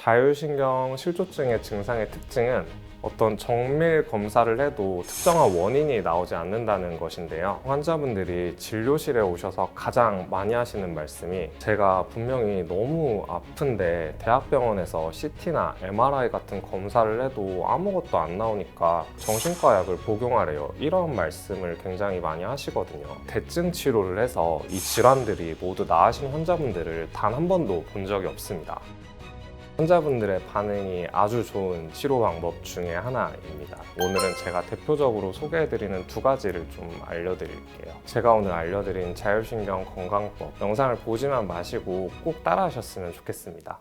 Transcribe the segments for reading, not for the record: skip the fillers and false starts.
자율신경 실조증의 증상의 특징은 어떤 정밀 검사를 해도 특정한 원인이 나오지 않는다는 것인데요. 환자분들이 진료실에 오셔서 가장 많이 하시는 말씀이 제가 분명히 너무 아픈데 대학병원에서 CT나 MRI 같은 검사를 해도 아무것도 안 나오니까 정신과 약을 복용하래요. 이런 말씀을 굉장히 많이 하시거든요. 대증 치료를 해서 이 질환들이 모두 나으신 환자분들을 단 한 번도 본 적이 없습니다. 환자분들의 반응이 아주 좋은 치료 방법 중에 하나입니다. 오늘은 제가 대표적으로 소개해드리는 두 가지를 좀 알려드릴게요. 제가 오늘 알려드린 자율신경 건강법 영상을 보지만 마시고 꼭 따라하셨으면 좋겠습니다.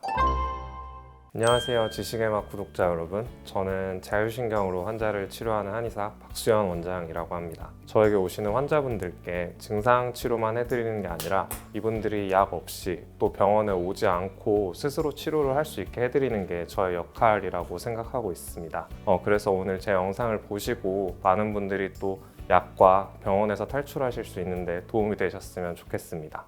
안녕하세요, 지식의 맛 구독자 여러분. 저는 자율신경으로 환자를 치료하는 한의사 박수현 원장이라고 합니다. 저에게 오시는 환자분들께 증상 치료만 해드리는 게 아니라 이분들이 약 없이 또 병원에 오지 않고 스스로 치료를 할 수 있게 해드리는 게 저의 역할이라고 생각하고 있습니다. 그래서 오늘 제 영상을 보시고 많은 분들이 또 약과 병원에서 탈출하실 수 있는데 도움이 되셨으면 좋겠습니다.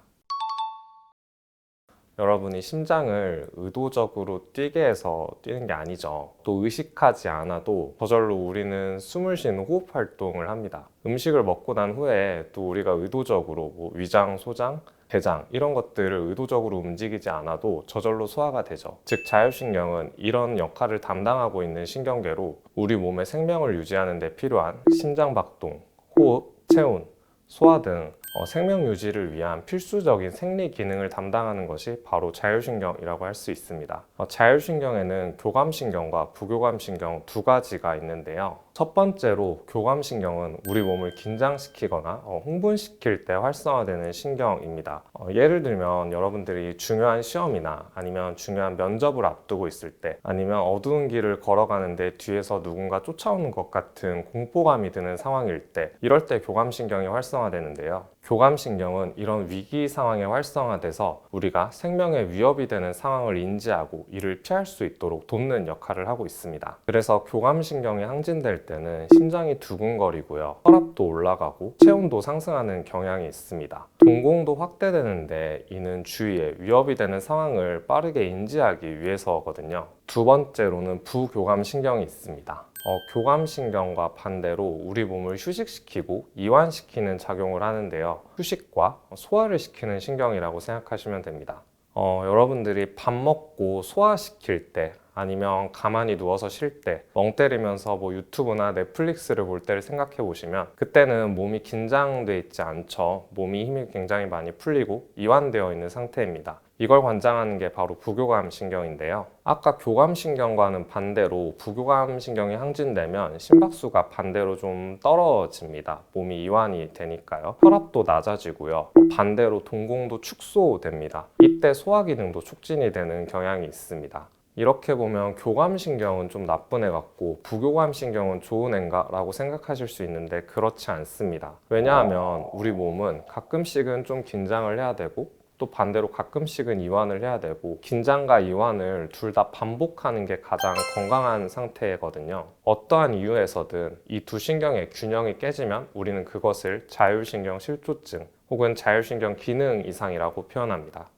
여러분이 심장을 의도적으로 뛰게 해서 뛰는 게 아니죠. 또 의식하지 않아도 저절로 우리는 숨을 쉬는 호흡 활동을 합니다. 음식을 먹고 난 후에 또 우리가 의도적으로 위장, 소장, 대장 이런 것들을 의도적으로 움직이지 않아도 저절로 소화가 되죠. 즉 자율신경은 이런 역할을 담당하고 있는 신경계로 우리 몸의 생명을 유지하는 데 필요한 심장박동, 호흡, 체온, 소화 등 생명 유지를 위한 필수적인 생리 기능을 담당하는 것이 바로 자율신경이라고 할 수 있습니다. 자율신경에는 교감신경과 부교감신경 두 가지가 있는데요. 첫 번째로 교감신경은 우리 몸을 긴장시키거나 흥분시킬 때 활성화되는 신경입니다. 예를 들면 여러분들이 중요한 시험이나 아니면 중요한 면접을 앞두고 있을 때 아니면 어두운 길을 걸어가는데 뒤에서 누군가 쫓아오는 것 같은 공포감이 드는 상황일 때 이럴 때 교감신경이 활성화되는데요. 교감신경은 이런 위기 상황에 활성화돼서 우리가 생명에 위협이 되는 상황을 인지하고 이를 피할 수 있도록 돕는 역할을 하고 있습니다. 그래서 교감신경이 항진될 때는 심장이 두근거리고요. 혈압도 올라가고 체온도 상승하는 경향이 있습니다. 동공도 확대되는데 이는 주위에 위협이 되는 상황을 빠르게 인지하기 위해서거든요. 두 번째로는 부교감신경이 있습니다. 교감신경과 반대로 우리 몸을 휴식시키고 이완시키는 작용을 하는데요. 휴식과 소화를 시키는 신경이라고 생각하시면 됩니다. 여러분들이 밥 먹고 소화시킬 때 아니면 가만히 누워서 쉴 때 멍 때리면서 유튜브나 넷플릭스를 볼 때를 생각해 보시면 그때는 몸이 긴장돼 있지 않죠. 몸이 힘이 굉장히 많이 풀리고 이완되어 있는 상태입니다. 이걸 관장하는 게 바로 부교감신경인데요. 아까 교감신경과는 반대로 부교감신경이 항진되면 심박수가 반대로 좀 떨어집니다. 몸이 이완이 되니까요. 혈압도 낮아지고요. 반대로 동공도 축소됩니다. 이때 소화 기능도 촉진이 되는 경향이 있습니다. 이렇게 보면 교감신경은 좀 나쁜 애 같고 부교감신경은 좋은 애인가 라고 생각하실 수 있는데 그렇지 않습니다. 왜냐하면 우리 몸은 가끔씩은 좀 긴장을 해야 되고 또 반대로 가끔씩은 이완을 해야 되고 긴장과 이완을 둘 다 반복하는 게 가장 건강한 상태거든요. 어떠한 이유에서든 이 두 신경의 균형이 깨지면 우리는 그것을 자율신경 실조증 혹은 자율신경 기능 이상이라고 표현합니다.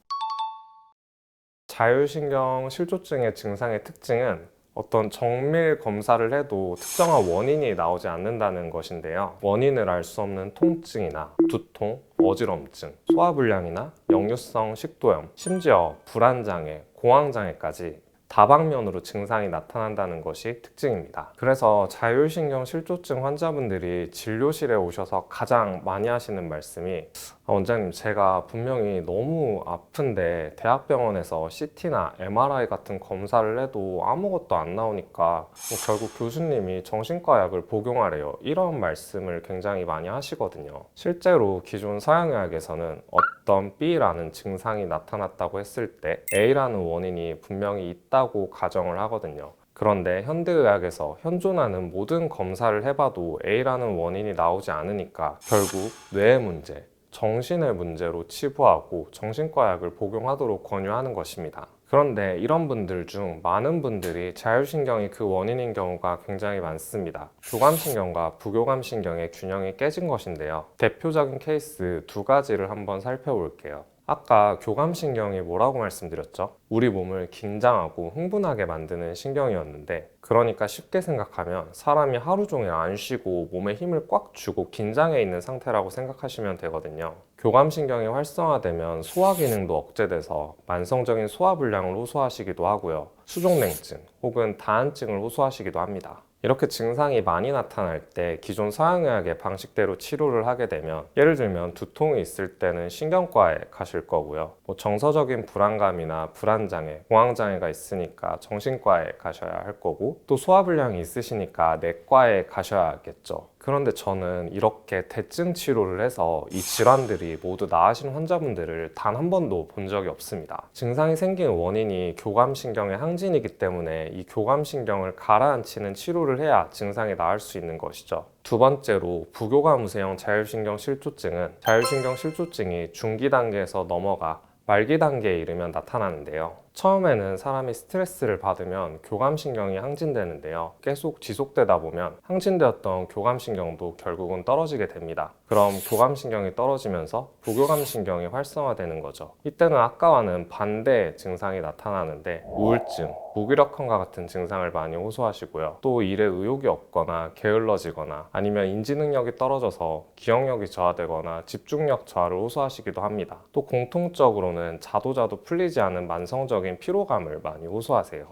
자율신경 실조증의 증상의 특징은 어떤 정밀 검사를 해도 특정한 원인이 나오지 않는다는 것인데요. 원인을 알 수 없는 통증이나 두통, 어지럼증, 소화불량이나 역류성 식도염, 심지어 불안장애, 공황장애까지 다방면으로 증상이 나타난다는 것이 특징입니다. 그래서 자율신경 실조증 환자분들이 진료실에 오셔서 가장 많이 하시는 말씀이 원장님, 제가 분명히 너무 아픈데 대학병원에서 CT나 MRI 같은 검사를 해도 아무것도 안 나오니까 결국 교수님이 정신과 약을 복용하래요. 이런 말씀을 굉장히 많이 하시거든요. 실제로 기존 서양의학에서는 어떤 B라는 증상이 나타났다고 했을 때 A라는 원인이 분명히 있다고 가정을 하거든요. 그런데 현대의학에서 현존하는 모든 검사를 해봐도 A라는 원인이 나오지 않으니까 결국 뇌의 문제, 정신의 문제로 치부하고 정신과 약을 복용하도록 권유하는 것입니다. 그런데 이런 분들 중 많은 분들이 자율신경이 그 원인인 경우가 굉장히 많습니다. 교감신경과 부교감신경의 균형이 깨진 것인데요. 대표적인 케이스 두 가지를 한번 살펴볼게요. 아까 교감신경이 뭐라고 말씀드렸죠? 우리 몸을 긴장하고 흥분하게 만드는 신경이었는데, 그러니까 쉽게 생각하면 사람이 하루 종일 안 쉬고 몸에 힘을 꽉 주고 긴장해 있는 상태라고 생각하시면 되거든요. 교감신경이 활성화되면 소화 기능도 억제돼서 만성적인 소화불량을 호소하시기도 하고요. 수족냉증 혹은 다한증을 호소하시기도 합니다. 이렇게 증상이 많이 나타날 때 기존 서양의학의 방식대로 치료를 하게 되면, 예를 들면 두통이 있을 때는 신경과에 가실 거고요. 정서적인 불안감이나 불안장애, 공황장애가 있으니까 정신과에 가셔야 할 거고, 또 소화불량이 있으시니까 내과에 가셔야겠죠. 그런데 저는 이렇게 대증 치료를 해서 이 질환들이 모두 나으신 환자분들을 단 한 번도 본 적이 없습니다. 증상이 생긴 원인이 교감신경의 항진이기 때문에 이 교감신경을 가라앉히는 치료를 해야 증상이 나을 수 있는 것이죠. 두 번째로, 부교감 우세형 자율신경 실조증은 자율신경 실조증이 중기 단계에서 넘어가 말기 단계에 이르면 나타나는데요. 처음에는 사람이 스트레스를 받으면 교감신경이 항진되는데요. 계속 지속되다 보면 항진되었던 교감신경도 결국은 떨어지게 됩니다. 그럼 교감신경이 떨어지면서 부교감신경이 활성화되는 거죠. 이때는 아까와는 반대의 증상이 나타나는데, 우울증, 무기력함과 같은 증상을 많이 호소하시고요. 또 일에 의욕이 없거나 게을러지거나, 아니면 인지 능력이 떨어져서 기억력이 저하되거나 집중력 저하를 호소하시기도 합니다. 또 공통적으로는 자도자도 풀리지 않은 만성적인 피로감을 많이 호소하세요.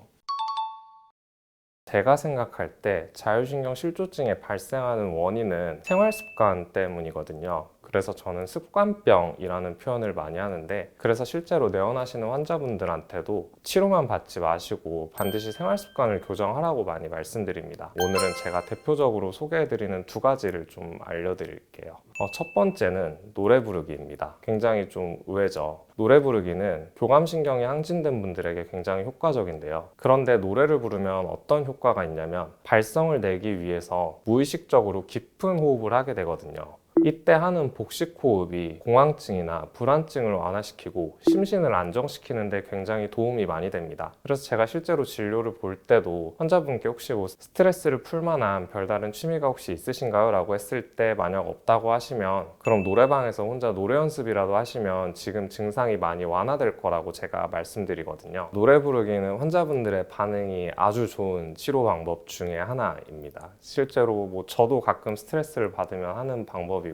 제가 생각할 때 자율신경 실조증에 발생하는 원인은 생활습관 때문이거든요. 그래서 저는 습관병이라는 표현을 많이 하는데, 그래서 실제로 내원하시는 환자분들한테도 치료만 받지 마시고 반드시 생활습관을 교정하라고 많이 말씀드립니다. 오늘은 제가 대표적으로 소개해드리는 두 가지를 좀 알려드릴게요. 첫 번째는 노래 부르기입니다. 굉장히 좀 의외죠. 노래 부르기는 교감신경이 항진된 분들에게 굉장히 효과적인데요. 그런데 노래를 부르면 어떤 효과가 있냐면, 발성을 내기 위해서 무의식적으로 깊은 호흡을 하게 되거든요. 이때 하는 복식 호흡이 공황증이나 불안증을 완화시키고 심신을 안정시키는 데 굉장히 도움이 많이 됩니다. 그래서 제가 실제로 진료를 볼 때도 환자분께 혹시 스트레스를 풀 만한 별다른 취미가 혹시 있으신가요? 라고 했을 때, 만약 없다고 하시면 그럼 노래방에서 혼자 노래 연습이라도 하시면 지금 증상이 많이 완화될 거라고 제가 말씀드리거든요. 노래 부르기는 환자분들의 반응이 아주 좋은 치료 방법 중에 하나입니다. 실제로 저도 가끔 스트레스를 받으면 하는 방법이고요.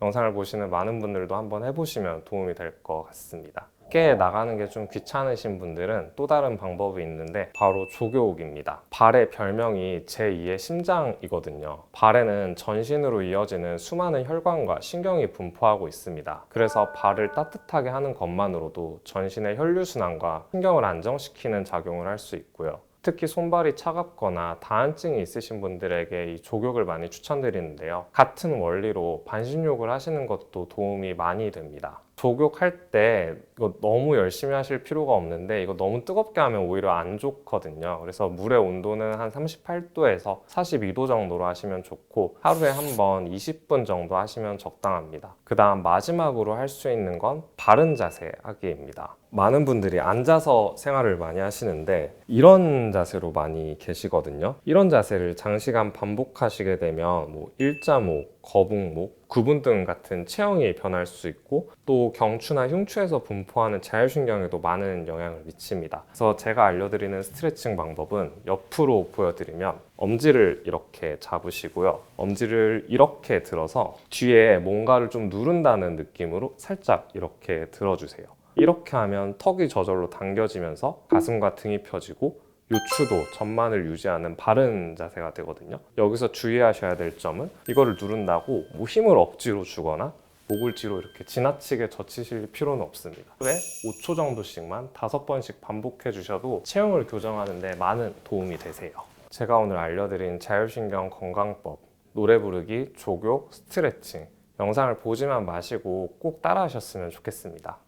영상을 보시는 많은 분들도 한번 해보시면 도움이 될 것 같습니다. 밖에 나가는 게 좀 귀찮으신 분들은 또 다른 방법이 있는데, 바로 조교옥입니다. 발의 별명이 제2의 심장이거든요. 발에는 전신으로 이어지는 수많은 혈관과 신경이 분포하고 있습니다. 그래서 발을 따뜻하게 하는 것만으로도 전신의 혈류순환과 신경을 안정시키는 작용을 할 수 있고요. 특히 손발이 차갑거나 다한증이 있으신 분들에게 이 족욕을 많이 추천드리는데요. 같은 원리로 반신욕을 하시는 것도 도움이 많이 됩니다. 족욕할 때 이거 너무 열심히 하실 필요가 없는데, 이거 너무 뜨겁게 하면 오히려 안 좋거든요. 그래서 물의 온도는 한 38도에서 42도 정도로 하시면 좋고, 하루에 한 번 20분 정도 하시면 적당합니다. 그 다음 마지막으로 할 수 있는 건 바른 자세 하기입니다. 많은 분들이 앉아서 생활을 많이 하시는데 이런 자세로 많이 계시거든요. 이런 자세를 장시간 반복하시게 되면 일자목, 거북목, 구분등 같은 체형이 변할 수 있고, 또 경추나 흉추에서 분포하는 자율신경에도 많은 영향을 미칩니다. 그래서 제가 알려드리는 스트레칭 방법은 옆으로 보여드리면, 엄지를 이렇게 잡으시고요. 엄지를 이렇게 들어서 뒤에 뭔가를 좀 누른다는 느낌으로 살짝 이렇게 들어주세요. 이렇게 하면 턱이 저절로 당겨지면서 가슴과 등이 펴지고 요추도 전만을 유지하는 바른 자세가 되거든요. 여기서 주의하셔야 될 점은, 이거를 누른다고 힘을 억지로 주거나 목을 뒤로 이렇게 지나치게 젖히실 필요는 없습니다. 하루에 5초 정도씩만 5번씩 반복해 주셔도 체형을 교정하는 데 많은 도움이 되세요. 제가 오늘 알려드린 자율신경 건강법, 노래 부르기, 족욕, 스트레칭, 영상을 보지만 마시고 꼭 따라 하셨으면 좋겠습니다.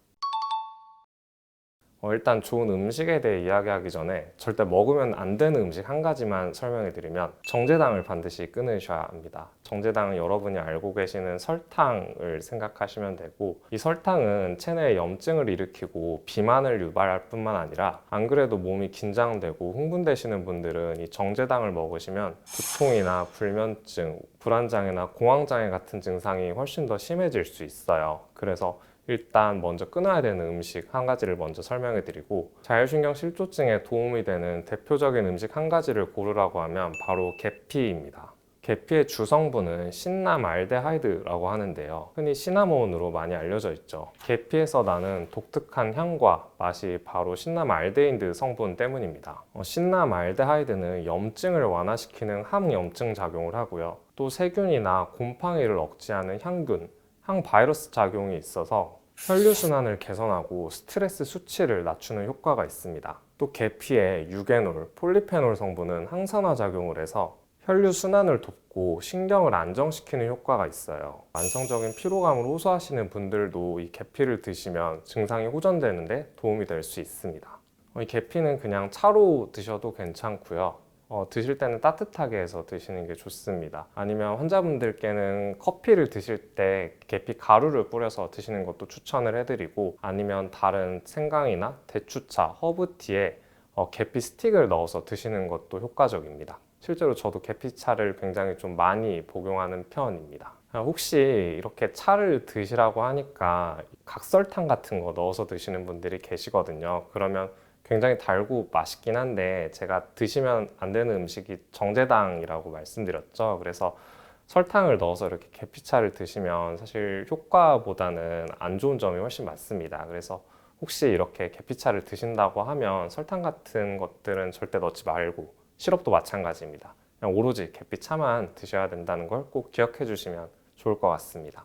일단 좋은 음식에 대해 이야기하기 전에 절대 먹으면 안 되는 음식 한 가지만 설명해 드리면, 정제당을 반드시 끊으셔야 합니다. 정제당은 여러분이 알고 계시는 설탕을 생각하시면 되고, 이 설탕은 체내에 염증을 일으키고 비만을 유발할 뿐만 아니라, 안 그래도 몸이 긴장되고 흥분되시는 분들은 이 정제당을 먹으시면 두통이나 불면증, 불안장애나 공황장애 같은 증상이 훨씬 더 심해질 수 있어요. 그래서 일단 먼저 끊어야 되는 음식 한 가지를 먼저 설명해 드리고, 자율신경 실조증에 도움이 되는 대표적인 음식 한 가지를 고르라고 하면 바로 계피입니다. 계피의 주성분은 신나말데하이드라고 하는데요. 흔히 시나몬으로 많이 알려져 있죠. 계피에서 나는 독특한 향과 맛이 바로 신나말데히드 성분 때문입니다. 신나말데하이드는 염증을 완화시키는 항염증 작용을 하고요. 또 세균이나 곰팡이를 억제하는 향균, 항바이러스 작용이 있어서 혈류순환을 개선하고 스트레스 수치를 낮추는 효과가 있습니다. 또 계피의 유게놀, 폴리페놀 성분은 항산화 작용을 해서 혈류 순환을 돕고 신경을 안정시키는 효과가 있어요. 만성적인 피로감을 호소하시는 분들도 이 계피를 드시면 증상이 호전되는데 도움이 될 수 있습니다. 이 계피는 그냥 차로 드셔도 괜찮고요. 드실 때는 따뜻하게 해서 드시는 게 좋습니다. 아니면 환자분들께는 커피를 드실 때 계피 가루를 뿌려서 드시는 것도 추천을 해드리고, 아니면 다른 생강이나 대추차, 허브티에 계피 스틱을 넣어서 드시는 것도 효과적입니다. 실제로 저도 계피차를 굉장히 좀 많이 복용하는 편입니다. 혹시 이렇게 차를 드시라고 하니까 각설탕 같은 거 넣어서 드시는 분들이 계시거든요. 그러면 굉장히 달고 맛있긴 한데, 제가 드시면 안 되는 음식이 정제당이라고 말씀드렸죠. 그래서 설탕을 넣어서 이렇게 계피차를 드시면 사실 효과보다는 안 좋은 점이 훨씬 많습니다. 그래서 혹시 이렇게 계피차를 드신다고 하면 설탕 같은 것들은 절대 넣지 말고, 시럽도 마찬가지입니다. 그냥 오로지 계피차만 드셔야 된다는 걸 꼭 기억해 주시면 좋을 것 같습니다.